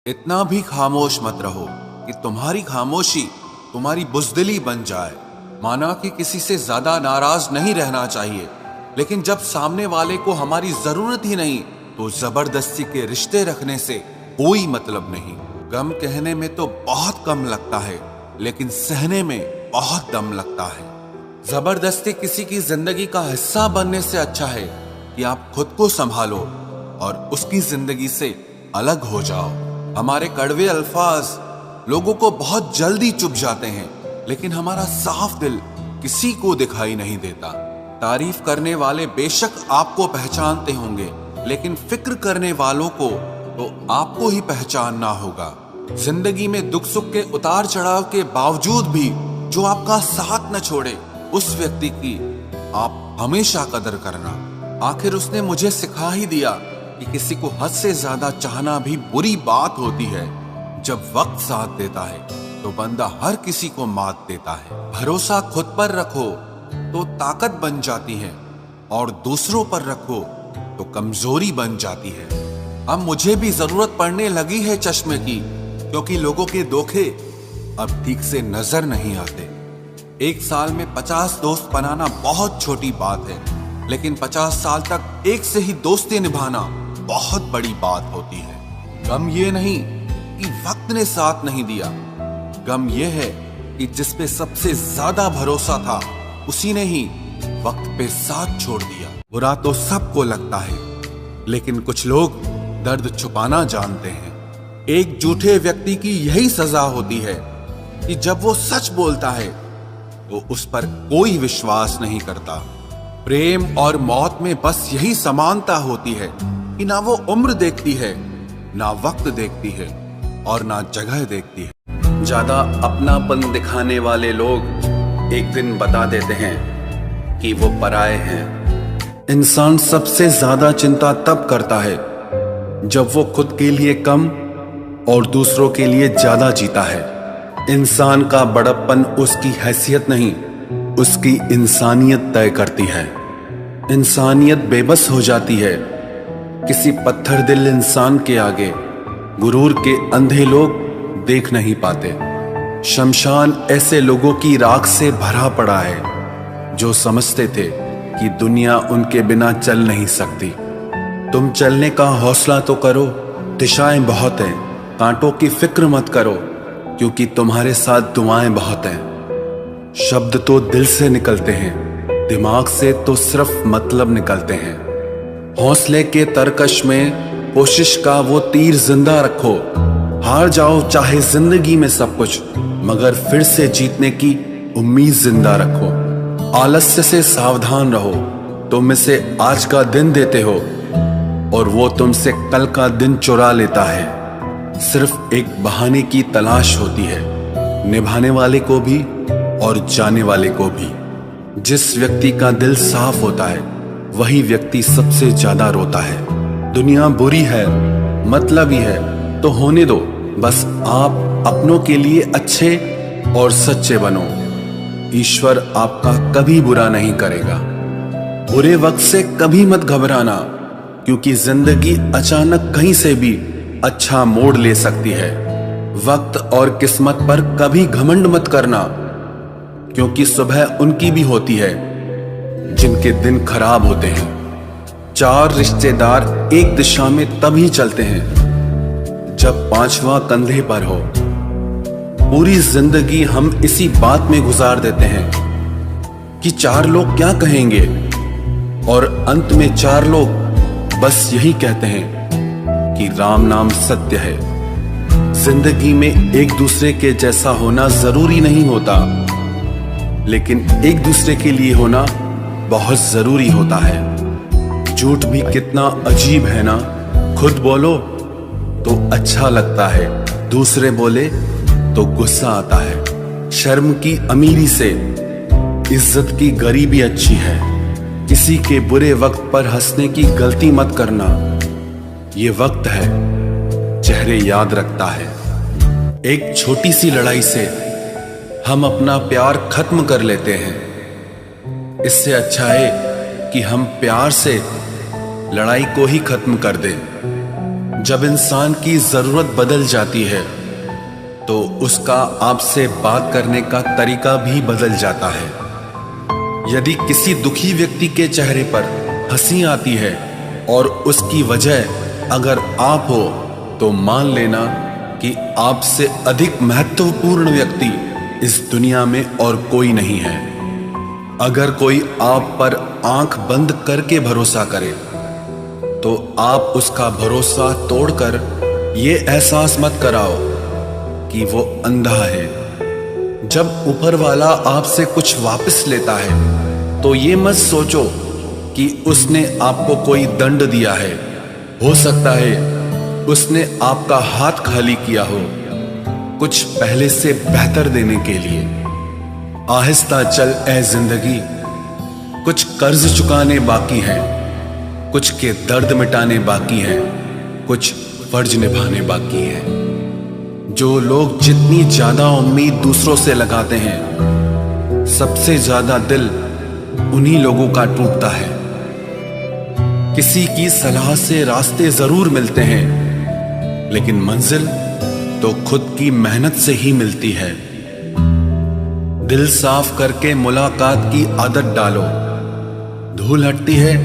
इतना भी खामोश मत रहो कि तुम्हारी खामोशी तुम्हारी बुज़दिली बन जाए। माना कि किसी से ज्यादा नाराज नहीं रहना चाहिए, लेकिन जब सामने वाले को हमारी जरूरत ही नहीं तो जबरदस्ती के रिश्ते रखने से कोई मतलब नहीं। गम कहने में तो बहुत कम लगता है, लेकिन सहने में बहुत दम लगता है। जबरदस्ती किसी की जिंदगी का हिस्सा बनने से अच्छा है कि आप खुद को संभालो और उसकी जिंदगी से अलग हो जाओ। हमारे कड़वे अल्फाज लोगों को बहुत जल्दी चुभ जाते हैं, लेकिन हमारा साफ दिल किसी को दिखाई नहीं देता। तारीफ करने वाले बेशक आपको पहचानते होंगे, लेकिन फिक्र करने वालों को तो आपको ही पहचानना होगा। जिंदगी में दुख सुख के उतार चढ़ाव के बावजूद भी जो आपका साथ न छोड़े, उस व्यक्ति की आप हमेशा कदर करना। आखिर उसने मुझे सिखा ही दिया कि किसी को हद से ज्यादा चाहना भी बुरी बात होती है। जब वक्त साथ देता है तो बंदा हर किसी को मात देता है। भरोसा खुद पर रखो तो ताकत बन जाती है, और दूसरों पर रखो तो कमजोरी बन जाती है। अब मुझे भी जरूरत पड़ने लगी है चश्मे की, क्योंकि लोगों के धोखे अब ठीक से नजर नहीं आते। एक साल में 50 दोस्त बनाना बहुत छोटी बात है, लेकिन 50 साल तक एक से ही दोस्ती निभाना बहुत बड़ी बात होती है। गम ये नहीं कि वक्त ने साथ नहीं दिया, गम ये है कि जिस पे सबसे ज्यादा भरोसा था उसी ने ही वक्त पे साथ छोड़ दिया। बुरा तो सबको लगता है, लेकिन कुछ लोग दर्द छुपाना जानते हैं। एक झूठे व्यक्ति की यही सजा होती है कि जब वो सच बोलता है तो उस पर कोई विश्वास नहीं करता। प्रेम और मौत में बस यही समानता होती है कि ना वो उम्र देखती है, ना वक्त देखती है, और ना जगह देखती है। ज्यादा अपनापन दिखाने वाले लोग एक दिन बता देते हैं कि वो पराये हैं। इंसान सबसे ज्यादा चिंता तब करता है जब वो खुद के लिए कम और दूसरों के लिए ज्यादा जीता है। इंसान का बड़प्पन उसकी हैसियत नहीं, उसकी इंसानियत तय करती है। इंसानियत बेबस हो जाती है किसी पत्थर दिल इंसान के आगे। गुरूर के अंधे लोग देख नहीं पाते। शमशान ऐसे लोगों की राख से भरा पड़ा है जो समझते थे कि दुनिया उनके बिना चल नहीं सकती। तुम चलने का हौसला तो करो, दिशाएं बहुत हैं, कांटों की फिक्र मत करो, क्योंकि तुम्हारे साथ दुआएं बहुत हैं। शब्द तो दिल से निकलते हैं, दिमाग से तो सिर्फ मतलब निकलते हैं। हौसले के तरकश में कोशिश का वो तीर जिंदा रखो। हार जाओ चाहे जिंदगी में सब कुछ, मगर फिर से जीतने की उम्मीद जिंदा रखो। आलस्य से सावधान रहो। तुम इसे आज का दिन देते हो और वो तुमसे कल का दिन चुरा लेता है। सिर्फ एक बहाने की तलाश होती है, निभाने वाले को भी और जाने वाले को भी। जिस व्यक्ति का दिल साफ होता है वही व्यक्ति सबसे ज्यादा रोता है। दुनिया बुरी है, मतलबी है तो होने दो, बस आप अपनों के लिए अच्छे और सच्चे बनो। ईश्वर आपका कभी बुरा नहीं करेगा। बुरे वक्त से कभी मत घबराना, क्योंकि जिंदगी अचानक कहीं से भी अच्छा मोड़ ले सकती है। वक्त और किस्मत पर कभी घमंड मत करना, क्योंकि सुबह उनकी भी होती है जिनके दिन खराब होते हैं। 4 रिश्तेदार एक दिशा में तभी चलते हैं जब 5वां कंधे पर हो। पूरी जिंदगी हम इसी बात में गुजार देते हैं कि 4 लोग क्या कहेंगे, और अंत में 4 लोग बस यही कहते हैं कि राम नाम सत्य है। जिंदगी में एक दूसरे के जैसा होना जरूरी नहीं होता, लेकिन एक दूसरे के लिए होना बहुत जरूरी होता है। झूठ भी कितना अजीब है ना। खुद बोलो तो अच्छा लगता है, दूसरे बोले तो गुस्सा आता है। शर्म की अमीरी से इज्जत की गरीबी अच्छी है। किसी के बुरे वक्त पर हंसने की गलती मत करना। ये वक्त है, चेहरे याद रखता है। एक छोटी सी लड़ाई से हम अपना प्यार खत्म कर लेते हैं। इससे अच्छा है कि हम प्यार से लड़ाई को ही खत्म कर दें। जब इंसान की जरूरत बदल जाती है तो उसका आपसे बात करने का तरीका भी बदल जाता है। यदि किसी दुखी व्यक्ति के चेहरे पर हंसी आती है और उसकी वजह अगर आप हो, तो मान लेना कि आपसे अधिक महत्वपूर्ण व्यक्ति इस दुनिया में और कोई नहीं है। अगर कोई आप पर आंख बंद करके भरोसा करे तो आप उसका भरोसा तोड़कर ये एहसास मत कराओ कि वो अंधा है। जब ऊपर वाला आपसे कुछ वापस लेता है तो ये मत सोचो कि उसने आपको कोई दंड दिया है। हो सकता है उसने आपका हाथ खाली किया हो कुछ पहले से बेहतर देने के लिए। आहिस्ता चल ए जिंदगी, कुछ कर्ज चुकाने बाकी हैं, कुछ के दर्द मिटाने बाकी हैं, कुछ फर्ज निभाने बाकी हैं। जो लोग जितनी ज्यादा उम्मीद दूसरों से लगाते हैं, सबसे ज्यादा दिल उन्हीं लोगों का टूटता है। किसी की सलाह से रास्ते जरूर मिलते हैं, लेकिन मंजिल तो खुद की मेहनत से ही मिलती है। दिल साफ करके मुलाकात की आदत डालो। धूल हटती है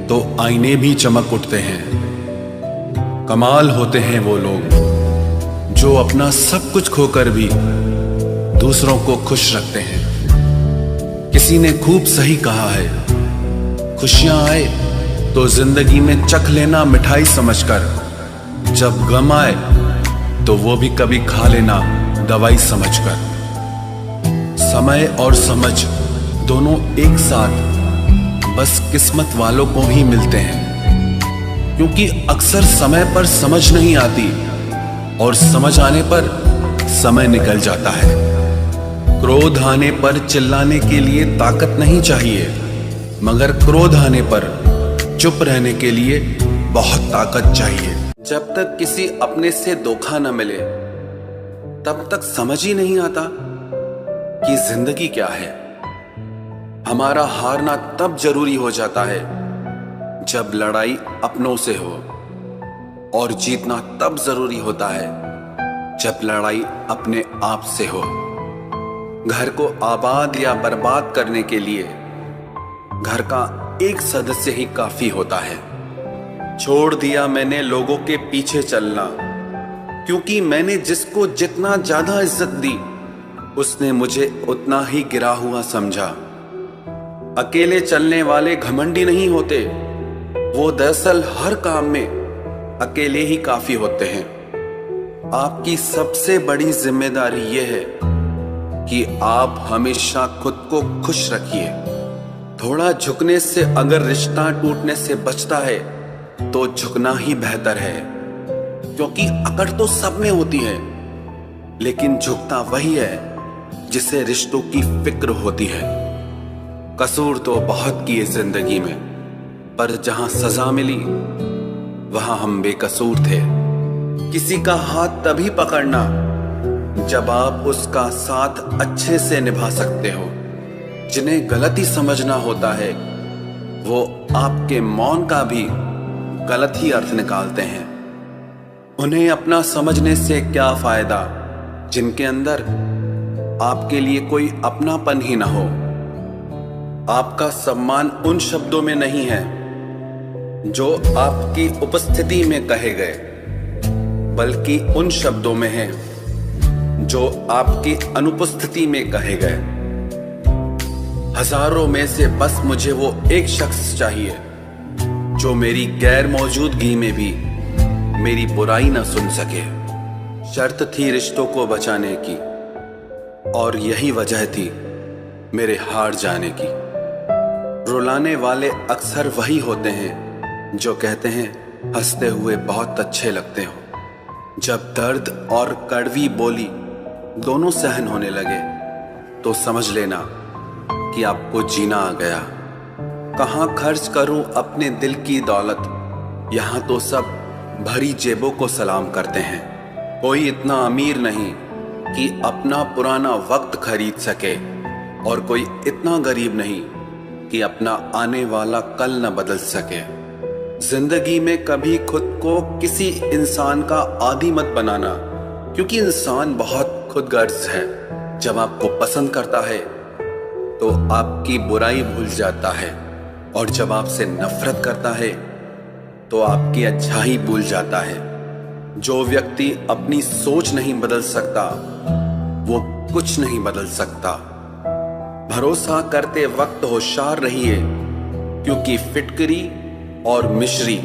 तो आईने भी चमक उठते हैं। कमाल होते हैं वो लोग जो अपना सब कुछ खोकर भी दूसरों को खुश रखते हैं। किसी ने खूब सही कहा है, खुशियां आए तो जिंदगी में चख लेना मिठाई समझकर, जब गम आए तो वो भी कभी खा लेना दवाई समझकर। समय और समझ दोनों एक साथ बस किस्मत वालों को ही मिलते हैं, क्योंकि अक्सर समय पर समझ नहीं आती और समझ आने पर समय निकल जाता है। क्रोध आने पर चिल्लाने के लिए ताकत नहीं चाहिए, मगर क्रोध आने पर चुप रहने के लिए बहुत ताकत चाहिए। जब तक किसी अपने से धोखा न मिले तब तक समझ ही नहीं आता कि जिंदगी क्या है। हमारा हारना तब जरूरी हो जाता है जब लड़ाई अपनों से हो, और जीतना तब जरूरी होता है जब लड़ाई अपने आप से हो। घर को आबाद या बर्बाद करने के लिए घर का एक सदस्य ही काफी होता है। छोड़ दिया मैंने लोगों के पीछे चलना, क्योंकि मैंने जिसको जितना ज्यादा इज्जत दी उसने मुझे उतना ही गिरा हुआ समझा। अकेले चलने वाले घमंडी नहीं होते, वो दरअसल हर काम में अकेले ही काफी होते हैं। आपकी सबसे बड़ी जिम्मेदारी यह है कि आप हमेशा खुद को खुश रखिए। थोड़ा झुकने से अगर रिश्ता टूटने से बचता है तो झुकना ही बेहतर है, क्योंकि अकड़ तो सब में होती है, लेकिन झुकता वही है जिसे रिश्तों की फिक्र होती है। कसूर तो बहुत किए जिंदगी में, पर जहां सजा मिली वहां हम बेकसूर थे। किसी का हाथ तभी पकड़ना जब आप उसका साथ अच्छे से निभा सकते हो। जिन्हें गलती समझना होता है वो आपके मौन का भी गलत ही अर्थ निकालते हैं। उन्हें अपना समझने से क्या फायदा जिनके अंदर आपके लिए कोई अपनापन ही ना हो। आपका सम्मान उन शब्दों में नहीं है जो आपकी उपस्थिति में कहे गए, बल्कि उन शब्दों में है जो आपकी अनुपस्थिति में कहे गए। हजारों में से बस मुझे वो एक शख्स चाहिए जो मेरी गैर मौजूदगी में भी मेरी बुराई ना सुन सके। शर्त थी रिश्तों को बचाने की, और यही वजह थी मेरे हार जाने की। रुलाने वाले अक्सर वही होते हैं जो कहते हैं हंसते हुए बहुत अच्छे लगते हो। जब दर्द और कड़वी बोली दोनों सहन होने लगे तो समझ लेना कि आपको जीना आ गया। कहाँ खर्च करूं अपने दिल की दौलत, यहाँ तो सब भरी जेबों को सलाम करते हैं। कोई इतना अमीर नहीं कि अपना पुराना वक्त खरीद सके, और कोई इतना गरीब नहीं कि अपना आने वाला कल न बदल सके। जिंदगी में कभी खुद को किसी इंसान का आदी मत बनाना, क्योंकि इंसान बहुत खुदगर्ज है। जब आपको पसंद करता है तो आपकी बुराई भूल जाता है, और जब आपसे नफरत करता है तो आपकी अच्छाई भूल जाता है। जो व्यक्ति अपनी सोच नहीं बदल सकता वो कुछ नहीं बदल सकता। भरोसा करते वक्त होशियार रहिए, क्योंकि फिटकरी और मिश्री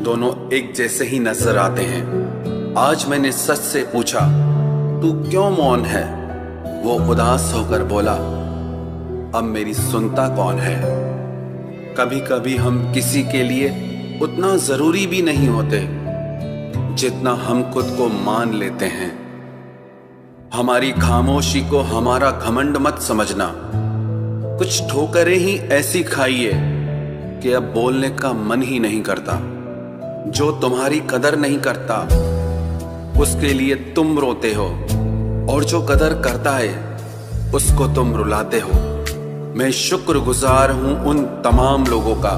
दोनों एक जैसे ही नजर आते हैं। आज मैंने सच से पूछा, तू क्यों मौन है? वो उदास होकर बोला, अब मेरी सुनता कौन है? कभी कभी हम किसी के लिए उतना जरूरी भी नहीं होते जितना हम खुद को मान लेते हैं। हमारी खामोशी को हमारा घमंड मत समझना। कुछ ठोकरें ही ऐसी खाइए कि अब बोलने का मन ही नहीं करता। जो तुम्हारी कदर नहीं करता उसके लिए तुम रोते हो, और जो कदर करता है उसको तुम रुलाते हो। मैं शुक्रगुजार हूं उन तमाम लोगों का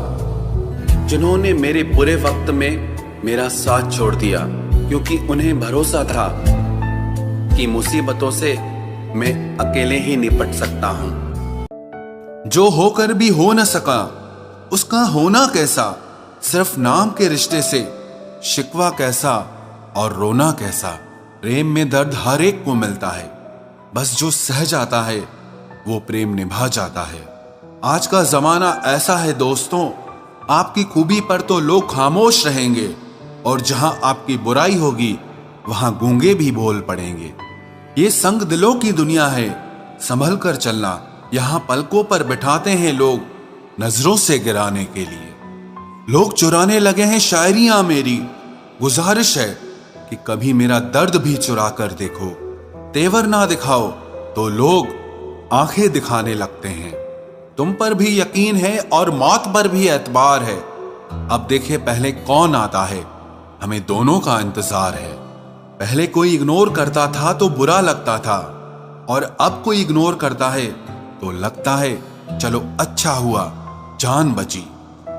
जिन्होंने मेरे बुरे वक्त में मेरा साथ छोड़ दिया, क्योंकि उन्हें भरोसा था कि मुसीबतों से मैं अकेले ही निपट सकता हूं। जो होकर भी हो न सका उसका होना कैसा, सिर्फ नाम के रिश्ते से शिकवा कैसा और रोना कैसा। प्रेम में दर्द हर एक को मिलता है, बस जो सह जाता है वो प्रेम निभा जाता है। आज का जमाना ऐसा है दोस्तों, आपकी खूबी पर तो लोग खामोश रहेंगे, और जहां आपकी बुराई होगी वहां गूंगे भी बोल पड़ेंगे। ये संग दिलों की दुनिया है, संभल कर चलना। यहां पलकों पर बिठाते हैं लोग नजरों से गिराने के लिए। लोग चुराने लगे हैं शायरियां मेरी। गुजारिश है कि कभी मेरा दर्द भी चुरा कर देखो। तेवर ना दिखाओ तो लोग आंखें दिखाने लगते हैं। तुम पर भी यकीन है और मौत पर भी एतबार है। अब देखे पहले कौन आता है, हमें दोनों का इंतजार है। पहले कोई इग्नोर करता था तो बुरा लगता था, और अब कोई इग्नोर करता है तो लगता है चलो अच्छा हुआ जान बची।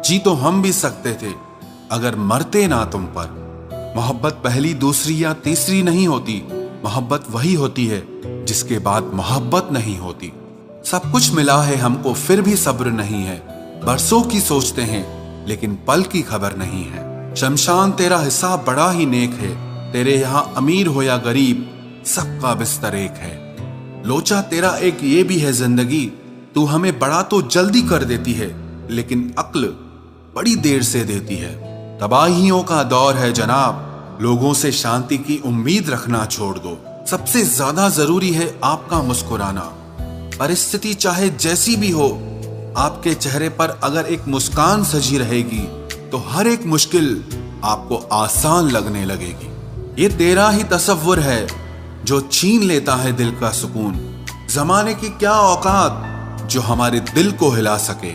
जी तो हम भी सकते थे अगर मरते ना तुम पर। मोहब्बत पहली दूसरी या तीसरी नहीं होती, मोहब्बत वही होती है जिसके बाद मोहब्बत नहीं होती। सब कुछ मिला है हमको फिर भी सब्र नहीं है। बरसों की सोचते हैं लेकिन पल की खबर नहीं है। शमशान तेरा हिसाब बड़ा ही नेक है, तेरे यहां अमीर हो या गरीब सबका बिस्तर एक है। लोचा तेरा एक ये भी है जिंदगी, तू हमें बड़ा तो जल्दी कर देती है लेकिन अक्ल बड़ी देर से देती है। तबाहियों का दौर है जनाब, लोगों से शांति की उम्मीद रखना छोड़ दो। सबसे ज्यादा जरूरी है आपका मुस्कुराना। परिस्थिति चाहे जैसी भी हो, आपके चेहरे पर अगर एक मुस्कान सजी रहेगी तो हर एक मुश्किल आपको आसान लगने लगेगी। ये तेरा ही तसव्वुर है जो छीन लेता है दिल का सुकून। जमाने की क्या औकात जो हमारे दिल को हिला सके।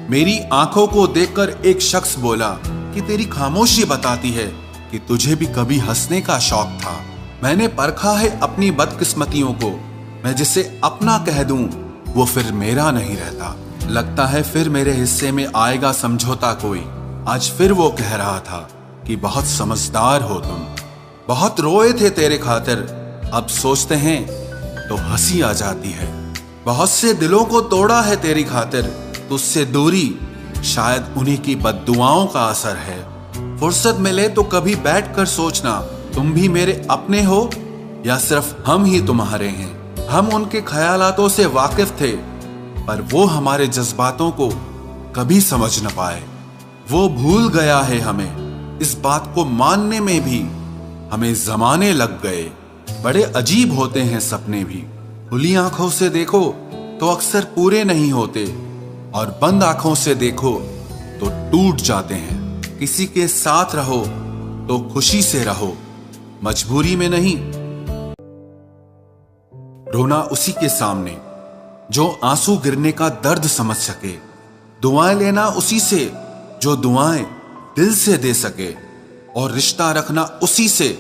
मेरी आंखों को देखकर एक शख्स बोला कि तेरी खामोशी बताती है कि तुझे भी कभी हंसने का शौक था। मैंने परखा है अपनी बदकिस्मतियों को, मैं जिसे अपना कह दूं वो फिर मेरा नहीं रहता। लगता है फिर मेरे हिस्से में आएगा समझौता कोई। आज फिर वो कह रहा था कि बहुत समझदार हो तुम, बहुत रोए थे तेरे खातिर, अब सोचते हैं तो हंसी आ जाती है। बहुत से दिलों को तोड़ा है तेरी खातिर, तुझसे दूरी शायद उन्हीं की बद्दुआओं का असर है। फुर्सत मिले तो कभी बैठ कर सोचना, तुम भी मेरे अपने हो या सिर्फ हम ही तुम्हारे हैं। हम उनके ख्यालातों से वाकिफ थे, पर वो हमारे जज्बातों को कभी समझ न पाए। वो भूल गया है हमें, इस बात को मानने में भी हमें जमाने लग गए। बड़े अजीब होते हैं सपने भी, खुली आंखों से देखो तो अक्सर पूरे नहीं होते, और बंद आंखों से देखो तो टूट जाते हैं। किसी के साथ रहो तो खुशी से रहो, मजबूरी में नहीं। रोना उसी के सामने जो आंसू गिरने का दर्द समझ सके। दुआएं लेना उसी से जो दुआएं दिल से दे सके, और रिश्ता रखना उसी से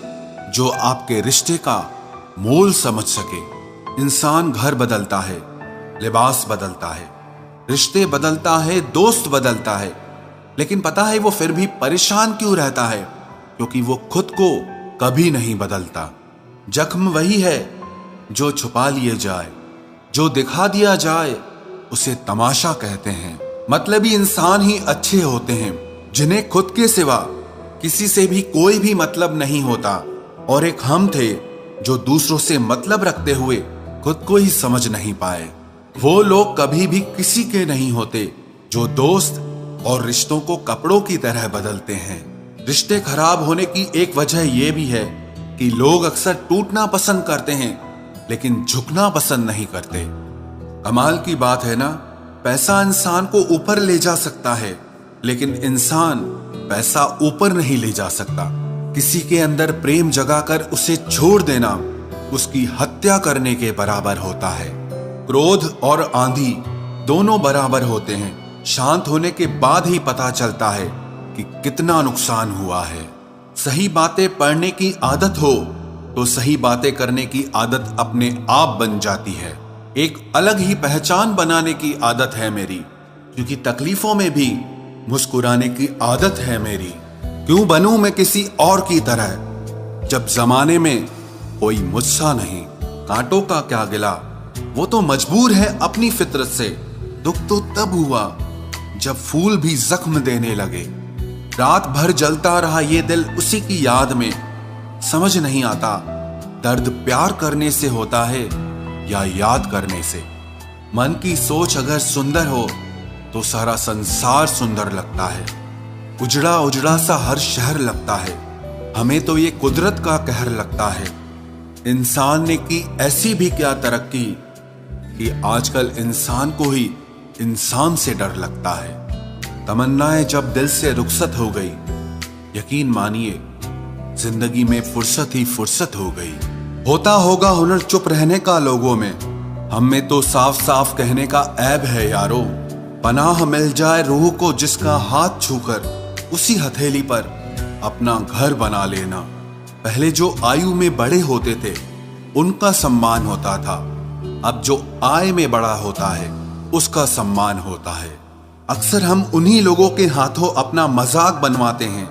जो आपके रिश्ते का मोल समझ सके। इंसान घर बदलता है, लिबास बदलता है, रिश्ते बदलता है, दोस्त बदलता है, लेकिन पता है वो फिर भी परेशान क्यों रहता है? क्योंकि वो खुद को कभी नहीं बदलता। जख्म वही है जो छुपा लिए जाए, जो दिखा दिया जाए उसे तमाशा कहते हैं। मतलबी इंसान ही अच्छे होते हैं, जिन्हें खुद के सिवा किसी से भी कोई भी मतलब नहीं होता। और एक हम थे जो दूसरों से मतलब रखते हुए खुद को ही समझ नहीं पाए। वो लोग कभी भी किसी के नहीं होते जो दोस्त और रिश्तों को कपड़ों की तरह बदलते हैं। रिश्ते खराब होने की एक वजह यह भी है कि लोग अक्सर टूटना पसंद करते हैं लेकिन झुकना पसंद नहीं करते। कमाल की बात है ना, पैसा इंसान को ऊपर ले जा सकता है लेकिन इंसान पैसा ऊपर नहीं ले जा सकता। किसी के अंदर प्रेम जगाकर उसे छोड़ देना उसकी हत्या करने के बराबर होता है। क्रोध और आंधी दोनों बराबर होते हैं। शांत होने के बाद ही पता चलता है कि कितना नुकसान हुआ है। सही बातें पढ़ने की आदत हो तो सही बातें करने की आदत अपने आप बन जाती है। एक अलग ही पहचान बनाने की आदत है मेरी, क्योंकि तकलीफों में भी मुस्कुराने की आदत है मेरी। क्यों बनूं मैं किसी और की तरह, जब जमाने में कोई मुझसा नहीं। कांटों का क्या गिला, वो तो मजबूर है अपनी फितरत से। दुख तो तब हुआ जब फूल भी जख्म देने लगे। रात भर जलता रहा ये दिल उसी की याद में। समझ नहीं आता दर्द प्यार करने से होता है या याद करने से। मन की सोच अगर सुंदर हो तो सारा संसार सुंदर लगता है। उजड़ा उजड़ा सा हर शहर लगता है। हमें तो ये कुदरत का कहर लगता है। इंसान ने की ऐसी भी क्या तरक्की कि आजकल इंसान को ही इंसान से डर लगता है। तमन्नाएं जब दिल से रुखसत हो गई, यकीन मानिए जिंदगी में फुर्सत ही फुर्सत हो गई। होता होगा हुनर चुप रहने का लोगों में, हम में तो साफ साफ कहने का ऐब है यारो। पनाह मिल जाए रूह को जिसका हाथ छूकर उसी हथेली पर अपना घर बना लेना। पहले जो आयु में बड़े होते थे उनका सम्मान होता था, अब जो आय में बड़ा होता है उसका सम्मान होता है। अक्सर हम उन्हीं लोगों के हाथों अपना मजाक बनवाते हैं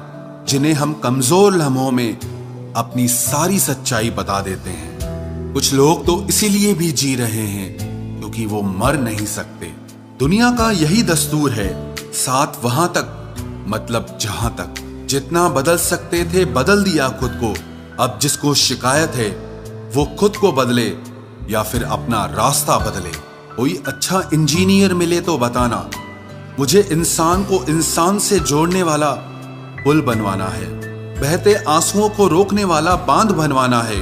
जिन्हें हम कमजोर लम्हों में अपनी सारी सच्चाई बता देते हैं। कुछ लोग तो इसीलिए भी जी रहे हैं क्योंकि वो मर नहीं सकते। दुनिया का यही दस्तूर है, साथ वहां तक मतलब जहां तक। जितना बदल सकते थे बदल दिया खुद को। अब जिसको शिकायत है वो खुद को बदले या फिर अपना रास्ता बदले। कोई अच्छा इंजीनियर मिले तो बताना, मुझे इंसान को इंसान से जोड़ने वाला पुल बनवाना है। बहते आंसुओं को रोकने वाला बांध बनवाना है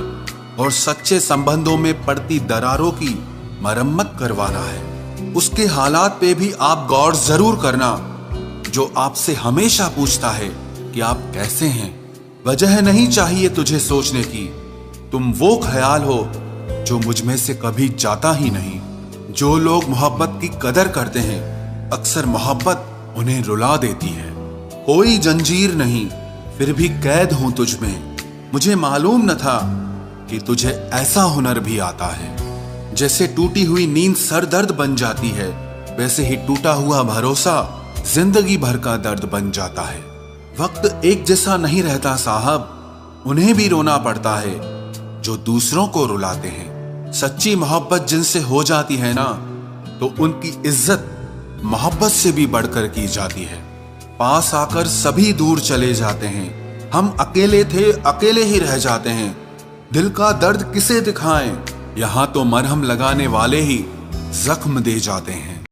और सच्चे संबंधों में पड़ती दरारों की मरम्मत करवाना है। उसके हालात पे भी आप गौर जरूर करना जो आपसे हमेशा पूछता है कि आप कैसे हैं। वजह नहीं चाहिए तुझे सोचने की, तुम वो ख्याल हो जो मुझ में से कभी जाता ही नहीं। जो लोग मोहब्बत की कदर करते हैं अक्सर मोहब्बत उन्हें रुला देती है। कोई जंजीर नहीं फिर भी कैद हूं तुझ में। मुझे मालूम न था कि तुझे ऐसा हुनर भी आता है। जैसे टूटी हुई नींद सर दर्द बन जाती है, वैसे ही टूटा हुआ भरोसा जिंदगी भर का दर्द बन जाता है। वक्त एक जैसा नहीं रहता साहब, उन्हें भी रोना पड़ता है जो दूसरों को रुलाते हैं। सच्ची मोहब्बत जिनसे हो जाती है ना, तो उनकी इज्जत मोहब्बत से भी बढ़कर की जाती है। पास आकर सभी दूर चले जाते हैं। हम अकेले थे अकेले ही रह जाते हैं। दिल का दर्द किसे दिखाएं, यहाँ तो मरहम लगाने वाले ही जख्म दे जाते हैं।